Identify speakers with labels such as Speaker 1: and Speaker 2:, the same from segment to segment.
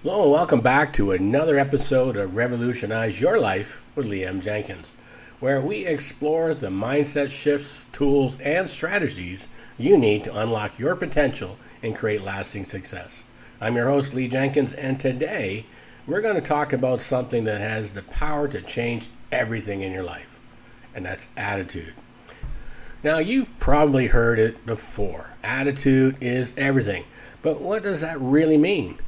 Speaker 1: Hello and welcome back to another episode of Revolutionize Your Life with Liam Jenkins, where we explore the mindset shifts, tools, and strategies you need to unlock your potential and create lasting success. I'm your host, Lee Jenkins, and today we're going to talk about something that has the power to change everything in your life, and that's attitude. Now, you've probably heard it before. Attitude is everything. But what does that really mean?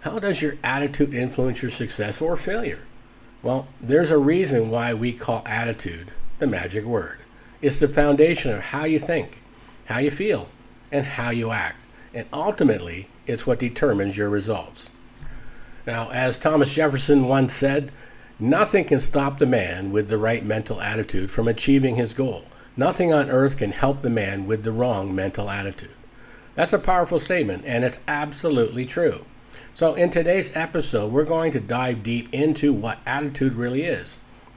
Speaker 1: How does your attitude influence your success or failure? Well, there's a reason why we call attitude the magic word. It's the foundation of how you think, how you feel, and how you act. And ultimately, it's what determines your results. Now, as Thomas Jefferson once said, nothing can stop the man with the right mental attitude from achieving his goal. Nothing on earth can help the man with the wrong mental attitude. That's a powerful statement, and it's absolutely true. So in today's episode, we're going to dive deep into what attitude really is,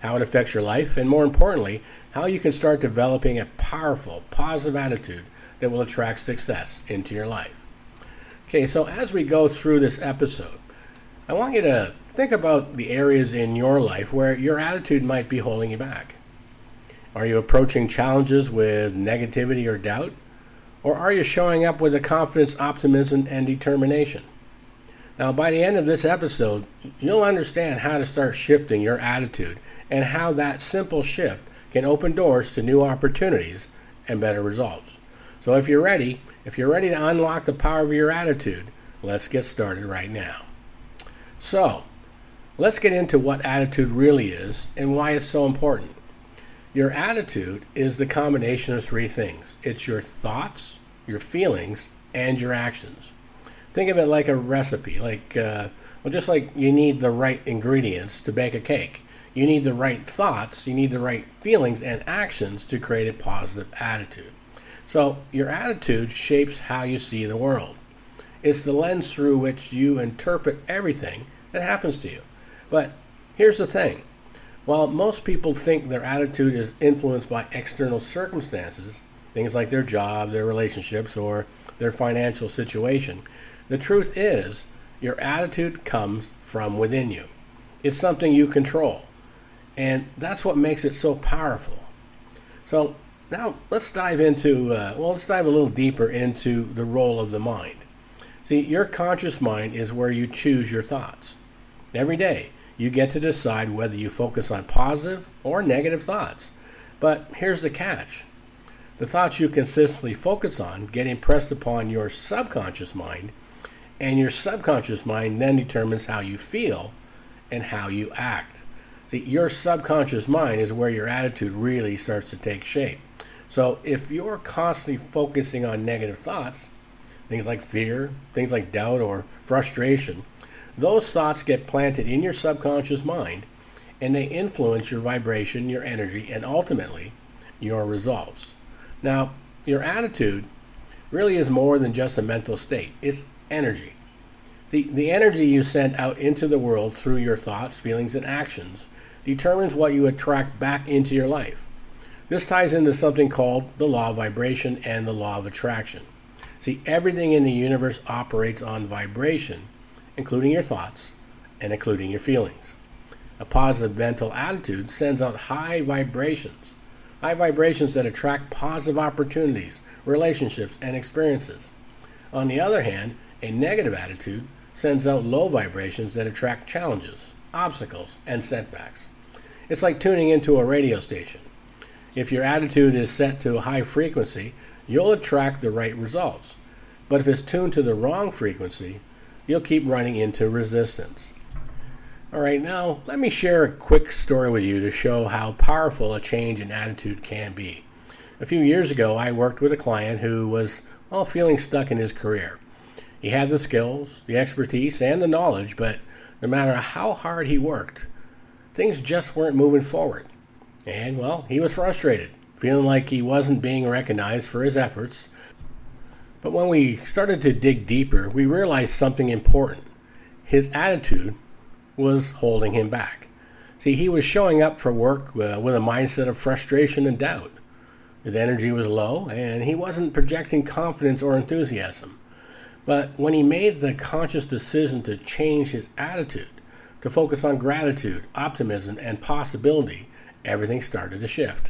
Speaker 1: how it affects your life, and more importantly, how you can start developing a powerful, positive attitude that will attract success into your life. Okay, so as we go through this episode, I want you to think about the areas in your life where your attitude might be holding you back. Are you approaching challenges with negativity or doubt? Or are you showing up with a confidence, optimism, and determination? Now, by the end of this episode, you'll understand how to start shifting your attitude and how that simple shift can open doors to new opportunities and better results. So if you're ready to unlock the power of your attitude, let's get started right now. So, let's get into what attitude really is and why it's so important. Your attitude is the combination of three things. It's your thoughts, your feelings, and your actions. Think of it like a recipe, just like you need the right ingredients to bake a cake. You need the right thoughts, you need the right feelings and actions to create a positive attitude. So your attitude shapes how you see the world. It's the lens through which you interpret everything that happens to you. But here's the thing. While most people think their attitude is influenced by external circumstances, things like their job, their relationships, or their financial situation, the truth is, your attitude comes from within you. It's something you control. And that's what makes it so powerful. So now let's dive a little deeper into the role of the mind. See, your conscious mind is where you choose your thoughts. Every day, you get to decide whether you focus on positive or negative thoughts. But here's the catch. The thoughts you consistently focus on get impressed upon your subconscious mind, and your subconscious mind then determines how you feel and how you act. See, your subconscious mind is where your attitude really starts to take shape. So if you're constantly focusing on negative thoughts, things like fear, things like doubt or frustration, those thoughts get planted in your subconscious mind, and they influence your vibration, your energy, and ultimately your results. Now, your attitude really is more than just a mental state. It's energy. See, the energy you send out into the world through your thoughts, feelings, and actions determines what you attract back into your life. This ties into something called the law of vibration and the law of attraction. See, everything in the universe operates on vibration, including your thoughts and including your feelings. A positive mental attitude sends out high vibrations that attract positive opportunities, relationships, and experiences. On the other hand, a negative attitude sends out low vibrations that attract challenges, obstacles, and setbacks. It's like tuning into a radio station. If your attitude is set to a high frequency, you'll attract the right results. But if it's tuned to the wrong frequency, you'll keep running into resistance. Alright, now let me share a quick story with you to show how powerful a change in attitude can be. A few years ago, I worked with a client who was feeling stuck in his career. He had the skills, the expertise, and the knowledge, but no matter how hard he worked, things just weren't moving forward. And, he was frustrated, feeling like he wasn't being recognized for his efforts. But when we started to dig deeper, we realized something important. His attitude was holding him back. See, he was showing up for work with a mindset of frustration and doubt. His energy was low, and he wasn't projecting confidence or enthusiasm. But when he made the conscious decision to change his attitude, to focus on gratitude, optimism, and possibility, everything started to shift.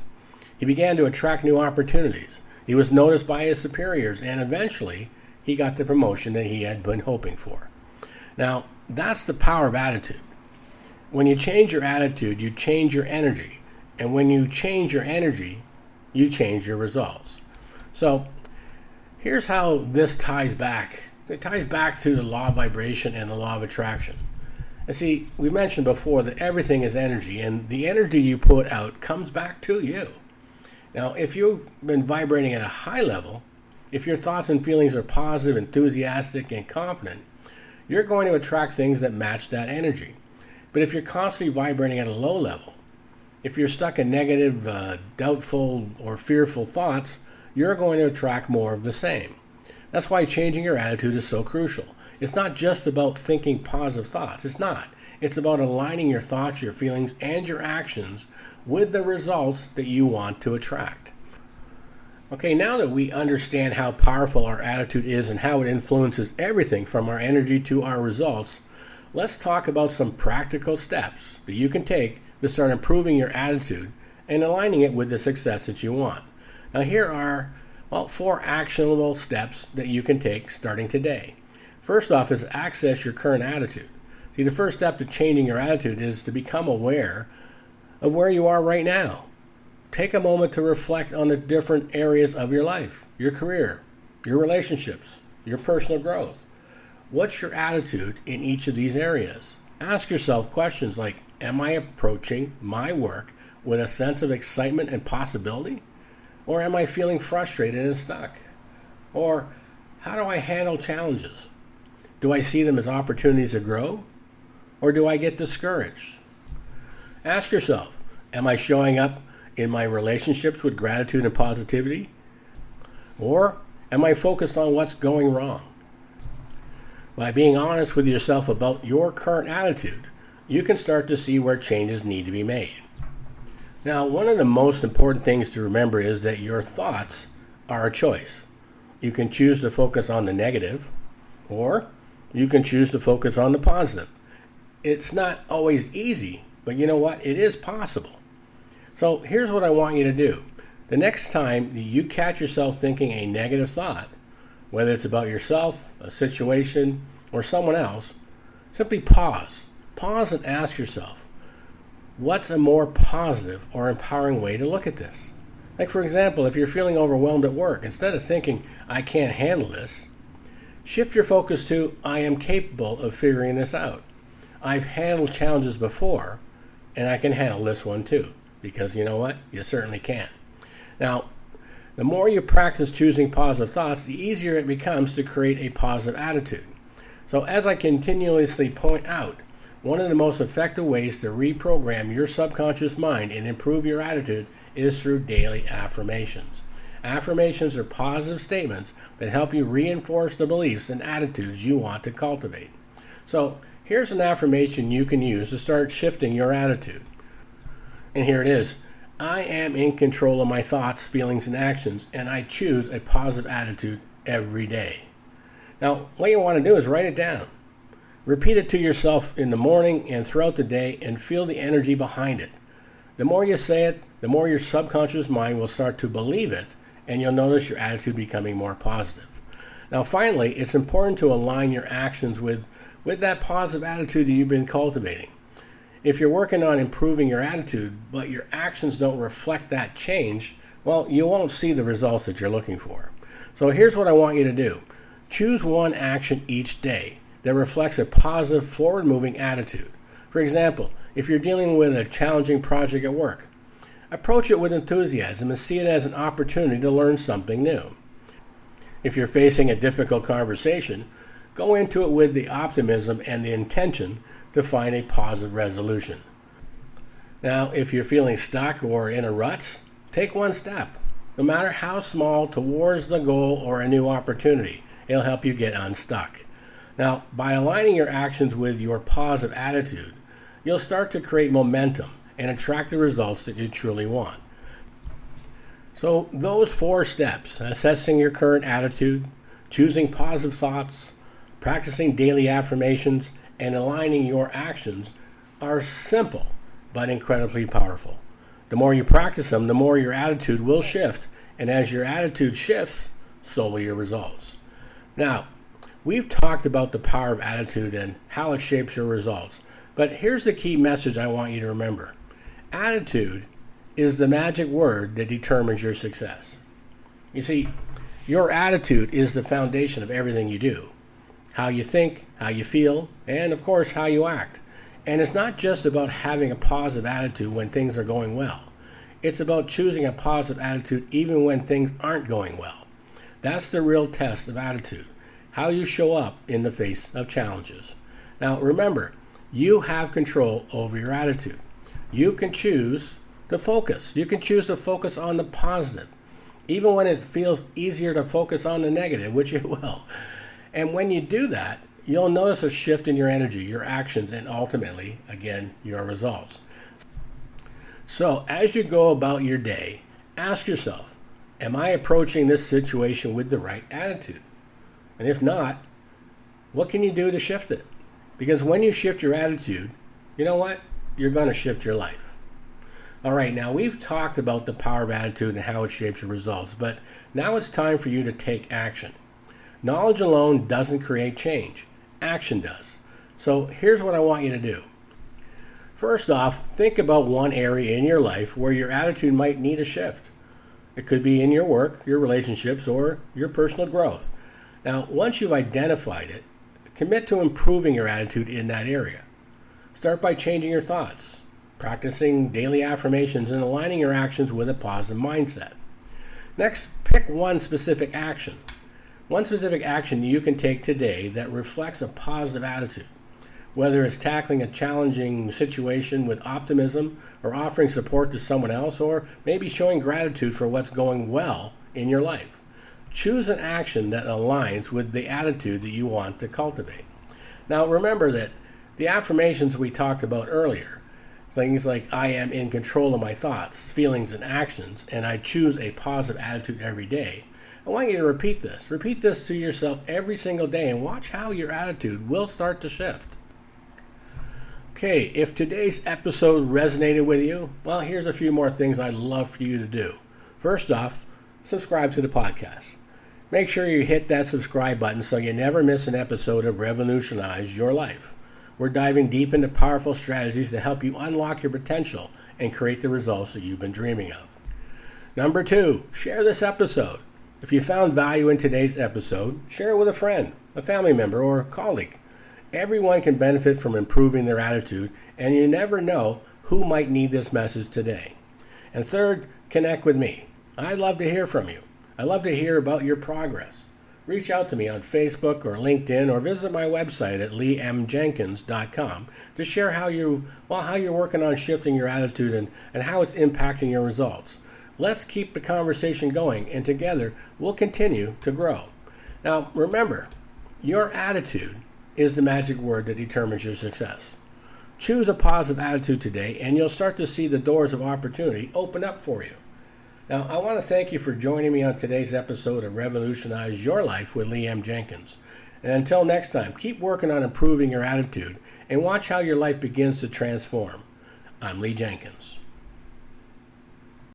Speaker 1: He began to attract new opportunities. He was noticed by his superiors, and eventually he got the promotion that he had been hoping for. Now, that's the power of attitude. When you change your attitude, you change your energy. And when you change your energy, you change your results. So, here's how this ties back. It ties back to the law of vibration and the law of attraction. And see, we mentioned before that everything is energy, and the energy you put out comes back to you. Now, if you've been vibrating at a high level, if your thoughts and feelings are positive, enthusiastic, and confident, you're going to attract things that match that energy. But if you're constantly vibrating at a low level, if you're stuck in negative, doubtful, or fearful thoughts, you're going to attract more of the same. That's why changing your attitude is so crucial. It's not just about thinking positive thoughts. It's not. It's about aligning your thoughts, your feelings, and your actions with the results that you want to attract. Okay, now that we understand how powerful our attitude is and how it influences everything from our energy to our results, let's talk about some practical steps that you can take to start improving your attitude and aligning it with the success that you want. Now here are 4 actionable steps that you can take starting today. First off is access your current attitude. See, the first step to changing your attitude is to become aware of where you are right now. Take a moment to reflect on the different areas of your life, your career, your relationships, your personal growth. What's your attitude in each of these areas? Ask yourself questions like, am I approaching my work with a sense of excitement and possibility? Or am I feeling frustrated and stuck? Or how do I handle challenges? Do I see them as opportunities to grow? Or do I get discouraged? Ask yourself, am I showing up in my relationships with gratitude and positivity? Or am I focused on what's going wrong? By being honest with yourself about your current attitude, you can start to see where changes need to be made. Now, one of the most important things to remember is that your thoughts are a choice. You can choose to focus on the negative, or you can choose to focus on the positive. It's not always easy, but you know what? It is possible. So here's what I want you to do. The next time you catch yourself thinking a negative thought, whether it's about yourself, a situation, or someone else, simply pause. Pause and ask yourself, what's a more positive or empowering way to look at this? Like, for example, if you're feeling overwhelmed at work, instead of thinking, I can't handle this, shift your focus to, I am capable of figuring this out. I've handled challenges before, and I can handle this one too. Because you know what? You certainly can. Now, the more you practice choosing positive thoughts, the easier it becomes to create a positive attitude. So as I continuously point out, one of the most effective ways to reprogram your subconscious mind and improve your attitude is through daily affirmations. Affirmations are positive statements that help you reinforce the beliefs and attitudes you want to cultivate. So here's an affirmation you can use to start shifting your attitude. And here it is. I am in control of my thoughts, feelings, and actions, and I choose a positive attitude every day. Now, what you want to do is write it down. Repeat it to yourself in the morning and throughout the day and feel the energy behind it. The more you say it, the more your subconscious mind will start to believe it, and you'll notice your attitude becoming more positive. Now, finally, it's important to align your actions with that positive attitude that you've been cultivating. If you're working on improving your attitude, but your actions don't reflect that change, well, you won't see the results that you're looking for. So here's what I want you to do. Choose one action each day that reflects a positive, forward-moving attitude. For example, if you're dealing with a challenging project at work, approach it with enthusiasm and see it as an opportunity to learn something new. If you're facing a difficult conversation, go into it with the optimism and the intention to find a positive resolution. Now, if you're feeling stuck or in a rut, take one step, no matter how small, towards the goal or a new opportunity. It'll help you get unstuck. Now, by aligning your actions with your positive attitude, you'll start to create momentum and attract the results that you truly want. So those 4 steps, assessing your current attitude, Choosing positive thoughts, practicing daily affirmations, and aligning your actions are simple but incredibly powerful. The more you practice them, the more your attitude will shift, and as your attitude shifts, so will your results. Now, we've talked about the power of attitude and how it shapes your results, but here's the key message I want you to remember. Attitude is the magic word that determines your success. You see, your attitude is the foundation of everything you do. How you think, how you feel, and of course how you act. And it's not just about having a positive attitude when things are going well. It's about choosing a positive attitude even when things aren't going well. That's the real test of attitude, how you show up in the face of challenges. Now remember, you have control over your attitude. You can choose to focus. You can choose to focus on the positive, even when it feels easier to focus on the negative, which it will. And when you do that, you'll notice a shift in your energy, your actions, and ultimately, again, your results. So as you go about your day, ask yourself, am I approaching this situation with the right attitude? And if not, what can you do to shift it? Because when you shift your attitude, you know what? You're going to shift your life. All right, now we've talked about the power of attitude and how it shapes your results, but now it's time for you to take action. Knowledge alone doesn't create change. Action does. So here's what I want you to do. First off, think about one area in your life where your attitude might need a shift. It could be in your work, your relationships, or your personal growth. Now, once you've identified it, commit to improving your attitude in that area. Start by changing your thoughts, practicing daily affirmations, and aligning your actions with a positive mindset. Next, pick one specific action. One specific action you can take today that reflects a positive attitude. Whether it's tackling a challenging situation with optimism, or offering support to someone else, or maybe showing gratitude for what's going well in your life. Choose an action that aligns with the attitude that you want to cultivate. Now remember that the affirmations we talked about earlier, things like I am in control of my thoughts, feelings, and actions, and I choose a positive attitude every day. I want you to repeat this. Repeat this to yourself every single day and watch how your attitude will start to shift. Okay, if today's episode resonated with you, well, here's a few more things I'd love for you to do. First off, subscribe to the podcast. Make sure you hit that subscribe button so you never miss an episode of Revolutionize Your Life. We're diving deep into powerful strategies to help you unlock your potential and create the results that you've been dreaming of. Number 2, share this episode. If you found value in today's episode, share it with a friend, a family member, or a colleague. Everyone can benefit from improving their attitude, and you never know who might need this message today. And third, connect with me. I'd love to hear from you. I'd love to hear about your progress. Reach out to me on Facebook or LinkedIn, or visit my website at leemjenkins.com to share how you're working on shifting your attitude and how it's impacting your results. Let's keep the conversation going, and together we'll continue to grow. Now remember, your attitude is the magic word that determines your success. Choose a positive attitude today, and you'll start to see the doors of opportunity open up for you. Now, I want to thank you for joining me on today's episode of Revolutionize Your Life with Lee M. Jenkins. And until next time, keep working on improving your attitude and watch how your life begins to transform. I'm Lee Jenkins.